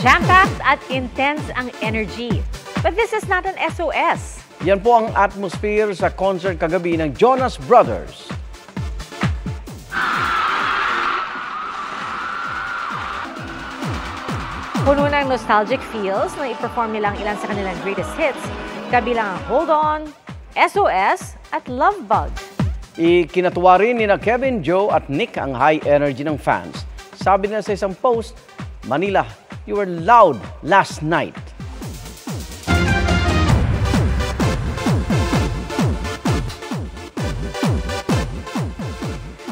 Jam-packed at intense ang energy. But this is not an SOS. Yan po ang atmosphere sa concert kagabi ng Jonas Brothers. Puno ng nostalgic feels na i-perform nilang ilan sa kanilang greatest hits, kabilang ang Hold On, SOS at Love Bug. Ikinatuwa rin ni Kevin, Joe at Nick ang high energy ng fans. Sabi nila sa isang post, Manila, you were loud last night.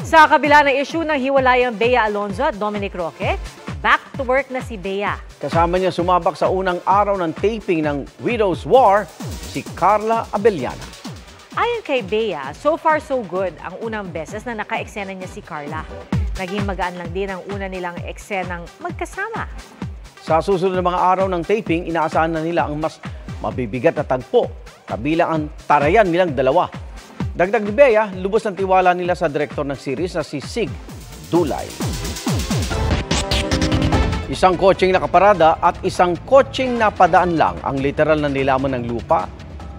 Sa kabila ng issue ng hiwalayang Bea Alonzo at Dominic Roque, back to work na si Bea. Kasama niya sumabak sa unang araw ng taping ng Widow's War, si Carla Abellana. Ayon kay Bea, so far so good ang unang beses na naka-eksena niya si Carla. Naging magaan lang din ang una nilang eksenang magkasama. Sa susunod na mga araw ng taping, inaasahan na nila ang mas mabibigat na tagpo, kabilang ang tarayan nilang dalawa. Dagdag ni Bea, lubos ng tiwala nila sa direktor ng series na si Sig Dulay. Isang kotseng nakaparada at isang kotseng napadaan lang ang literal na nilaman ng lupa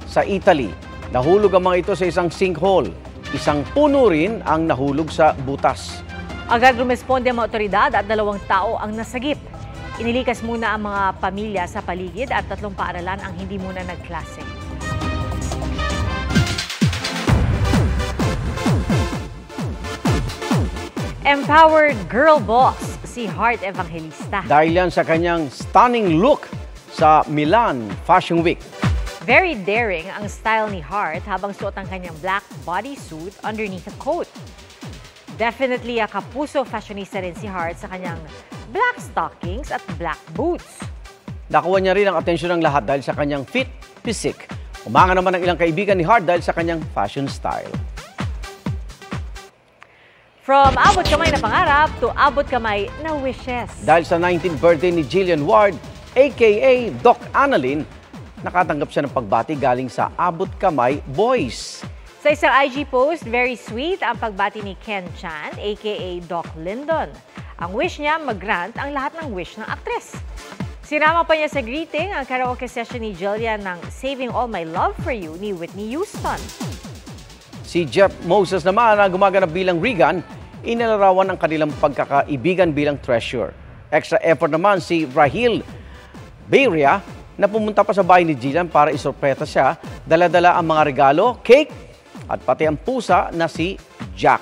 sa Italy. Nahulog ang mga ito sa isang sinkhole. Isang puno rin ang nahulog sa butas. Agad rumesponde ang mga otoridad at 2 tao ang nasagip. Inilikas muna ang mga pamilya sa paligid at 3 paaralan ang hindi muna nagklase. Empowered girl boss si Heart Evangelista. Dahil yan sa kanyang stunning look sa Milan Fashion Week. Very daring ang style ni Heart habang suot ang kanyang black bodysuit underneath a coat. Definitely a kapuso fashionista rin si Heart sa kanyang black stockings at black boots. Nakuha niya rin ang atensyon ng lahat dahil sa kanyang fit physique. Umanga naman ang ilang kaibigan ni Heart dahil sa kanyang fashion style. From abot kamay na pangarap to abot kamay na wishes. Dahil sa 19th birthday ni Jillian Ward, aka Doc Annalyn, nakatanggap siya ng pagbati galing sa Abot Kamay Boys. Sa isang IG post, very sweet ang pagbati ni Ken Chan, aka Doc Lyndon. Ang wish niya, mag-grant ang lahat ng wish ng aktres. Sinama pa niya sa greeting ang karaoke session ni Jillian ng Saving All My Love For You ni Whitney Houston. Si Jeff Moses naman na gumaganap bilang Regan, inilarawan ang kanilang pagkakaibigan bilang treasure. Extra effort naman si Rahil Beria na pumunta pa sa bahay ni Jillian para isorpresa siya, dala-dala ang mga regalo, cake, at pati ang pusa na si Jack.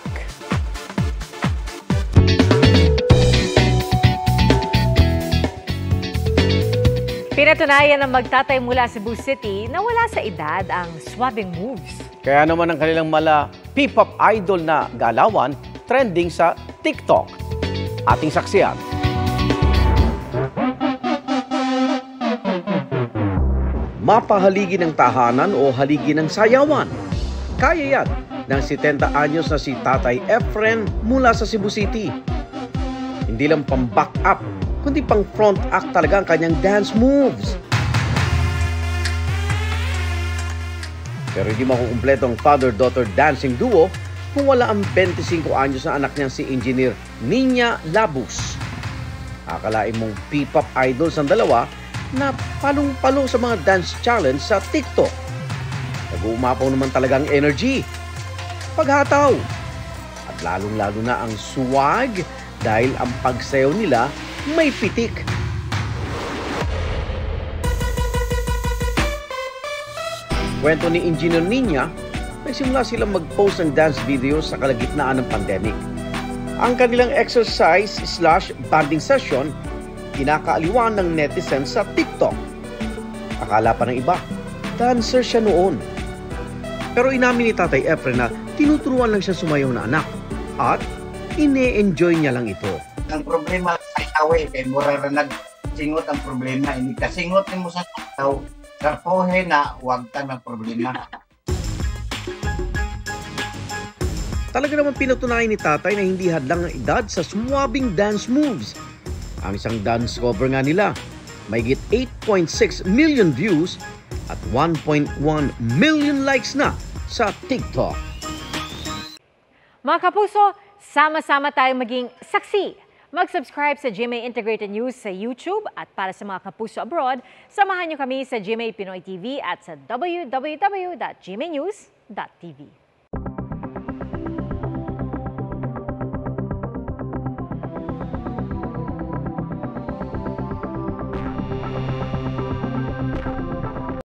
Pinatunayan ng magtatay mula Cebu City na wala sa edad ang swabbing moves. Kaya naman ang kanilang mala P-pop idol na galawan trending sa TikTok. Ating saksiyan. Mapahaligi ng tahanan o haligi ng sayawan. Kaya yan ng 70 anyos na si Tatay Efren mula sa Cebu City. Hindi lang pang back up, kundi pang front act talaga ang kanyang dance moves. Pero hindi makukumpleto ang father-daughter dancing duo kung wala ang 25 anyos na anak niyang si Engineer Nina Labus. Akalain mong P-pop idols ang dalawa na palong-palo sa mga dance challenge sa TikTok. Nag-uumapaw naman talagang energy, paghataw, at lalong-lalo na ang swag dahil ang pagsayaw nila may pitik. Kwento ni Engineer Nina, nagsimula silang mag-post ng dance videos sa kalagitnaan ng pandemic. Ang kanilang exercise/banding session, kinakaaliwan ng netizens sa TikTok. Akala pa ng iba, dancer siya noon. Pero inamin ni Tatay Efren na tinuturuan lang siya sumayaw na anak at ine-enjoy niya lang ito. Ang problema ay away, kay mura na nagsingot ang problema. Hindi kasingot mo sa tao. Karpohe na huwag ka ng problema. Talaga naman pinatunayan ni Tatay na hindi hadlang ang edad sa swabbing dance moves. Ang isang dance cover nga nila, mahigit 8.6 million views at 1.1 million likes na sa TikTok. Mga kapuso, sama-sama tayong maging saksi Mag-subscribe sa GMA Integrated News sa YouTube at para sa mga kapuso abroad, samahan niyo kami sa GMA Pinoy TV at sa www.gmanews.tv.